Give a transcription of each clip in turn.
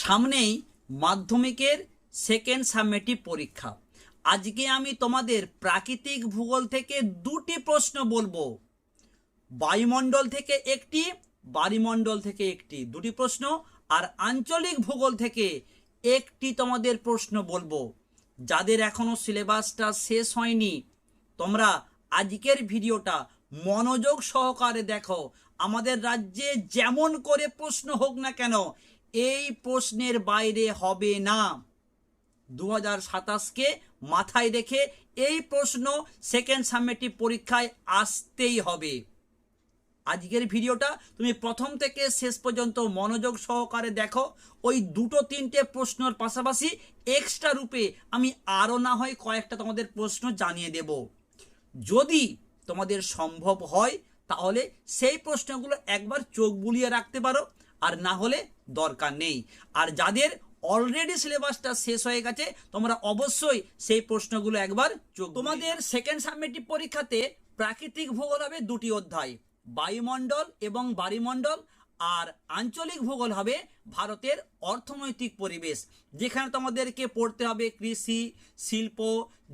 সামনেই মাধ্যমিকের সেকেন্ড সাবমেটিভ পরীক্ষা। আজকে আমি তোমাদের প্রাকৃতিক ভূগোল থেকে দুটি প্রশ্ন বলবো, বায়ুমণ্ডল থেকে একটি, বায়ুমণ্ডল থেকে একটি, দুটি প্রশ্ন, আর আঞ্চলিক ভূগোল থেকে একটি তোমাদের প্রশ্ন বলবো। যাদের এখনো সিলেবাসটা শেষ হয়নি, তোমরা আজকের ভিডিওটা মনোযোগ সহকারে দেখো। আমাদের রাজ্যে যেমন করে প্রশ্ন হোক না কেন, এই প্রশ্নের বাইরে হবে না। 2027কে মাথায় রেখে এই প্রশ্ন সেকেন্ড সাবমেটিভ পরীক্ষায় আসতেই হবে। আজকের ভিডিওটা তুমি প্রথম থেকে শেষ পর্যন্ত মনোযোগ সহকারে দেখো। ওই দুটো তিনটে প্রশ্নের পাশাপাশি এক্সট্রা রূপে আমি আরও না হয় কয়েকটা তোমাদের প্রশ্ন জানিয়ে দেব। যদি তোমাদের সম্ভব হয় তাহলে সেই প্রশ্নগুলো একবার চোখ বুলিয়ে রাখতে পারো, আর না হলে দরকার নেই। আর যাদের অলরেডি সিলেবাসটা শেষ হয়ে গেছে, তোমরা অবশ্যই সেই প্রশ্নগুলো একবার চোখ। তোমাদের সেকেন্ড সাবমেটিভ পরীক্ষাতে প্রাকৃতিক ভূগোল হবে দুটি অধ্যায়, বায়ুমণ্ডল এবং বায়ুমণ্ডল, আর আঞ্চলিক ভূগোল হবে ভারতের অর্থনৈতিক পরিবেশ, যেখানে তোমাদেরকে পড়তে হবে কৃষি, শিল্প,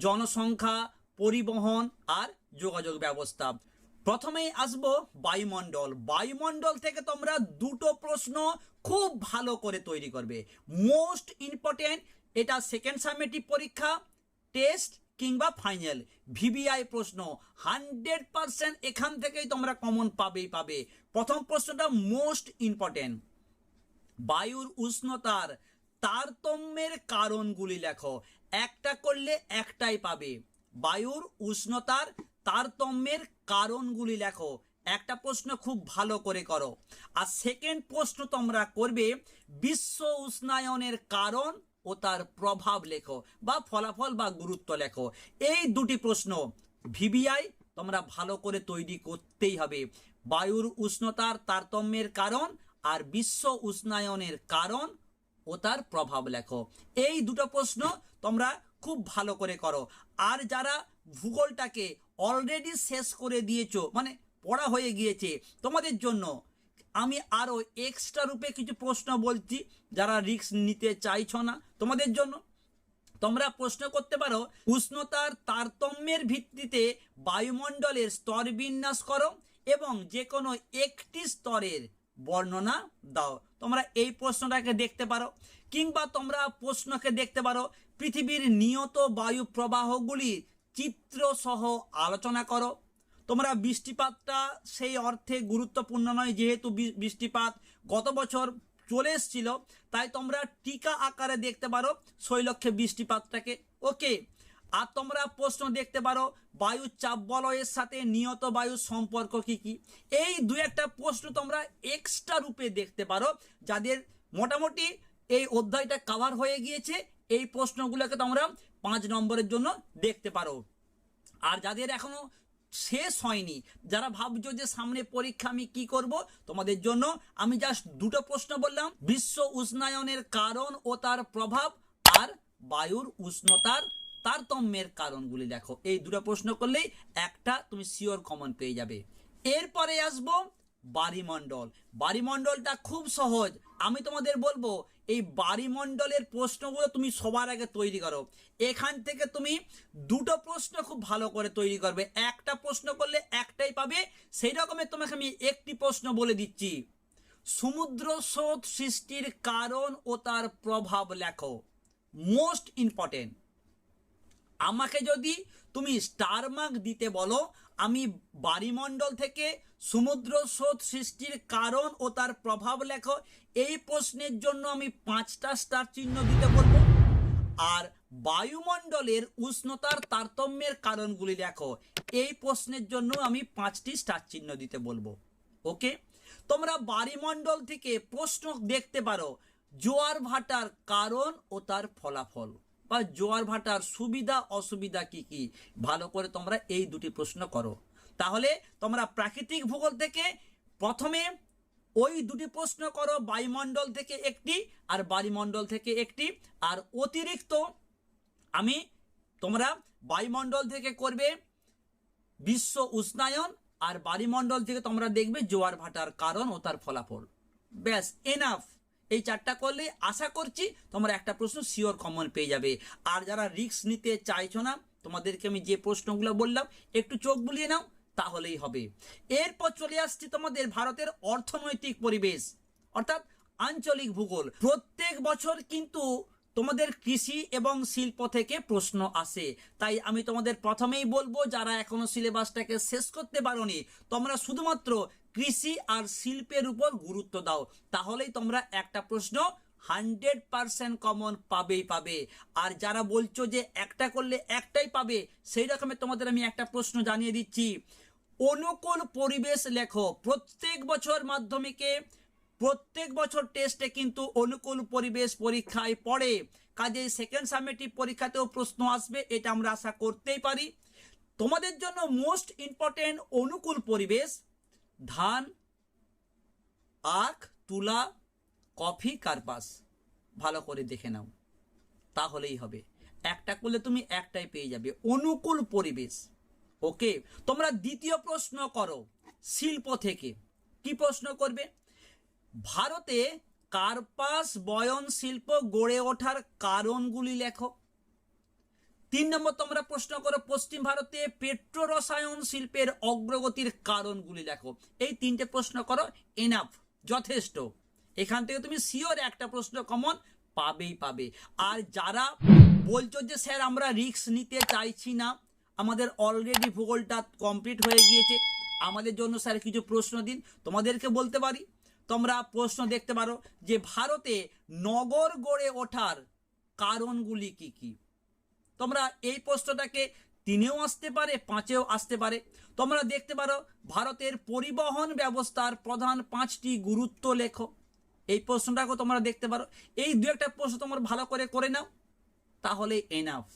জনসংখ্যা, পরিবহন আর যোগাযোগ ব্যবস্থা। প্রথমেই আসবো বায়ুমণ্ডল। বায়ুমণ্ডল থেকে তোমরা দুটো প্রশ্ন খুব ভালো করে তৈরি করবে, মোস্ট ইম্পর্টেন্ট। এটা সেকেন্ড সাবমেটিভ পরীক্ষা, টেস্ট কিংবা ফাইনাল ভিভিআই প্রশ্ন 100% এখান থেকেই তোমরা কমন পাবেই পাবে। প্রথম প্রশ্নটা মোস্ট ইম্পর্টেন্ট, বায়ুর উষ্ণতার তারতম্যের কারণগুলি লেখো। একটা করলে একটাই পাবে, বায়ুর উষ্ণতার তারতম্যের কারণগুলি লেখো। একটা প্রশ্ন খুব ভালো করে করো। আর সেকেন্ড প্রশ্ন তোমরা করবে বিশ্ব উষ্ণায়নের কারণ ও তার প্রভাব লেখো, বা ফলাফল বা গুরুত্ব লেখো। এই দুটি প্রশ্ন ভিভিআই তোমরা ভালো করে তৈরি করতেই হবে। বায়ুর উষ্ণতার তারতম্যের কারণ আর বিশ্ব উষ্ণায়নের কারণ ও তার প্রভাব লেখো। এই দুটো প্রশ্ন তোমরা খুব ভালো করে করো। আর যারা ভূগোলটাকে অলরেডি শেষ করে দিয়েছো, মানে পড়া হয়ে গিয়েছে, তোমাদের জন্য আমি আরও এক্সট্রা রূপে কিছু প্রশ্ন বলছি। যারা রিস্ক নিতে চাইছো না, তোমাদের জন্য তোমরা প্রশ্ন করতে পারো, উষ্ণতার তারতম্যের ভিত্তিতে বায়ুমণ্ডলের স্তর বিন্যাস করো এবং যে কোনো একটি স্তরের বর্ণনা দাও। তোমরা এই প্রশ্নটাকে দেখতে পারো, কিংবা তোমরা প্রশ্নকে দেখতে পারো পৃথিবীর নিয়ত বায়ু প্রবাহগুলির চিত্র সহ আলোচনা করো। তোমরা বৃষ্টিপাতটা সেই অর্থে গুরুত্বপূর্ণ নয়, যেহেতু বৃষ্টিপাত গত বছর চলে এসেছিল, তাই তোমরা টিকা আকারে দেখতে পারো শৈলক্ষে বৃষ্টিপাতটাকে। ওকে। আর তোমরা প্রশ্ন দেখতে পারো বায়ুর চাপ বলয়ের সাথে নিয়ত বায়ুর সম্পর্ক কি কি। এই দু একটা প্রশ্ন তোমরা এক্সট্রা রূপে দেখতে পারো। যাদের মোটামুটি এই অধ্যায়টা কভার হয়ে গিয়েছে, এই প্রশ্নগুলোকে তোমরা 5 নম্বরের জন্য দেখতে পারো। আর যাদের এখনো শেষ হয়নি, যারা ভাবছো যে সামনে পরীক্ষা আমি কি করব, তোমাদের জন্য আমি জাস্ট দুটো প্রশ্ন বললাম, বিশ্ব উষ্ণায়নের কারণ ও তার প্রভাব আর বায়ুর উষ্ণতার তারতম্যের কারণগুলি দেখো। এই দুটো প্রশ্ন করলেই একটা তুমি শিওর কমন পেয়ে যাবে। এরপরে আসবো বায়ুমণ্ডল। বায়ুমণ্ডলটা খুব সহজ। আমি তোমাদের বলবো এই বায়ুমণ্ডলের প্রশ্নগুলো তুমি সবার আগে তৈরি করো। এখান থেকে তুমি দুটো প্রশ্ন খুব ভালো করে তৈরি করবে। একটা প্রশ্ন করলে একটাই পাবে, সেই রকমের তোমাকে আমি একটি প্রশ্ন বলে দিচ্ছি। সমুদ্র স্রোত সৃষ্টির কারণ ও তার প্রভাব লেখো। Most important. আমাকে যদি তুমি স্টার মার্ক দিতে বলো, আমি বায়ুমণ্ডল থেকে সমুদ্র স্রোত সৃষ্টির কারণ ও তার প্রভাব লেখো, এই প্রশ্নের জন্য আমি 5টা স্টার চিহ্ন দিতে বলবো। আর বায়ুমণ্ডলের উষ্ণতার তারতম্যের কারণগুলি লেখো, এই প্রশ্নের জন্য আমি 5টি স্টার চিহ্ন দিতে বলবো। ওকে। তোমরা বায়ুমণ্ডল থেকে প্রশ্ন দেখতে পারো জোয়ার ভাটার কারণ ও তার ফলাফল, বা জোয়ার ভাটার সুবিধা অসুবিধা কি কি। ভালো করে তোমরা এই দুটি প্রশ্ন করো। তাহলে তোমরা প্রাকৃতিক ভূগোল থেকে প্রথমে ওই দুটি প্রশ্ন করো, বায়ুমণ্ডল থেকে একটি আর বায়ুমণ্ডল থেকে একটি। আর অতিরিক্ত আমি তোমরা বায়ুমণ্ডল থেকে করবে বিশ্ব উষ্ণায়ন, আর বায়ুমণ্ডল থেকে তোমরা দেখবে জোয়ার ভাটার কারণ ও তার ফলাফল। ব্যাস, এনাফ। এই 4টা করলে আশা করছি তোমরা একটা প্রশ্ন শিওর কমন পেয়ে যাবে। আর যারা রিস্ক নিতে চাইছো না, তোমাদেরকে আমি যে প্রশ্নগুলো বললাম একটু চোখ বুলিয়ে নাও, তাহলেই হবে। এরপর চলে আসছি তোমাদের ভারতের অর্থনৈতিক পরিবেশ, অর্থাৎ আঞ্চলিক ভূগোল। প্রত্যেক বছর কিন্তু তোমাদের কৃষি এবং শিল্প থেকে প্রশ্ন আসে, তাই আমি তোমাদের প্রথমেই বলবো যারা এখনো সিলেবাসটাকে শেষ করতে পারোনি, তোমরা শুধুমাত্র কৃষি আর শিল্পের উপর গুরুত্ব দাও, তাহলেই তোমরা একটা প্রশ্ন 100% কমন পাবেই পাবে। আর যারা বলছো যে একটা করলে একটাই পাবে, সেই রকমের তোমাদের আমি একটা প্রশ্ন জানিয়ে দিচ্ছি। অনুকূল পরিবেশ লেখো। প্রত্যেক বছর মাধ্যমিকে, প্রত্যেক বছর টেস্টে কিন্তু অনুকূল পরিবেশ পরীক্ষায় পড়ে, কাজেই সেকেন্ড সামেটিভ পরীক্ষাতেও প্রশ্ন আসবে, এটা আমরা আশা করতেই পারি। তোমাদের জন্য মোস্ট ইম্পর্টেন্ট অনুকূল পরিবেশ ধান, আখ, তুলা, কফি, কার্পাস। ভালো করে দেখে নাও, তাহলেই হবে। একটা করলে তুমি একটাই পেয়ে যাবে, অনুকূল পরিবেশ। ওকে, তোমরা দ্বিতীয় প্রশ্ন করো শিল্প থেকে। কি প্রশ্ন করবে? ভারতে কার্পাস বয়ন শিল্প গড়ে ওঠার কারণগুলি লেখো। 3 নম্বর তোমরা প্রশ্ন করো পশ্চিম ভারতে পেট্রো রসায়ন শিল্পের অগ্রগতির কারণগুলি লেখো। এই 3টে প্রশ্ন করো, এনাফ, যথেষ্ট। এখান থেকে তুমি শিওর একটা প্রশ্ন কমন পাবেই পাবে। আর যারা বলছো যে স্যার আমরা রিস্ক নিতে চাইছি না, আমাদের অলরেডি ভূগোলটা কমপ্লিট হয়ে গিয়েছে, আমাদের জন্য স্যার কিছু প্রশ্ন দিন, তোমাদেরকে বলতে পারি। তোমরা প্রশ্ন দেখতে পারো যে ভারতে নগর গড়ে ওঠার কারণগুলি কি কি। তোমরা এই প্রশ্নটাকে 3এও আসতে পারে, 5এও আসতে পারে। তোমরা দেখতে পারো ভারতের পরিবহন ব্যবস্থার প্রধান 5টি গুরুত্ব লেখো। এই প্রশ্নটাকেও তোমরা দেখতে পারো। এই 2-একটা প্রশ্ন তোমরা ভালো করে নাও, তাহলে এনাফ।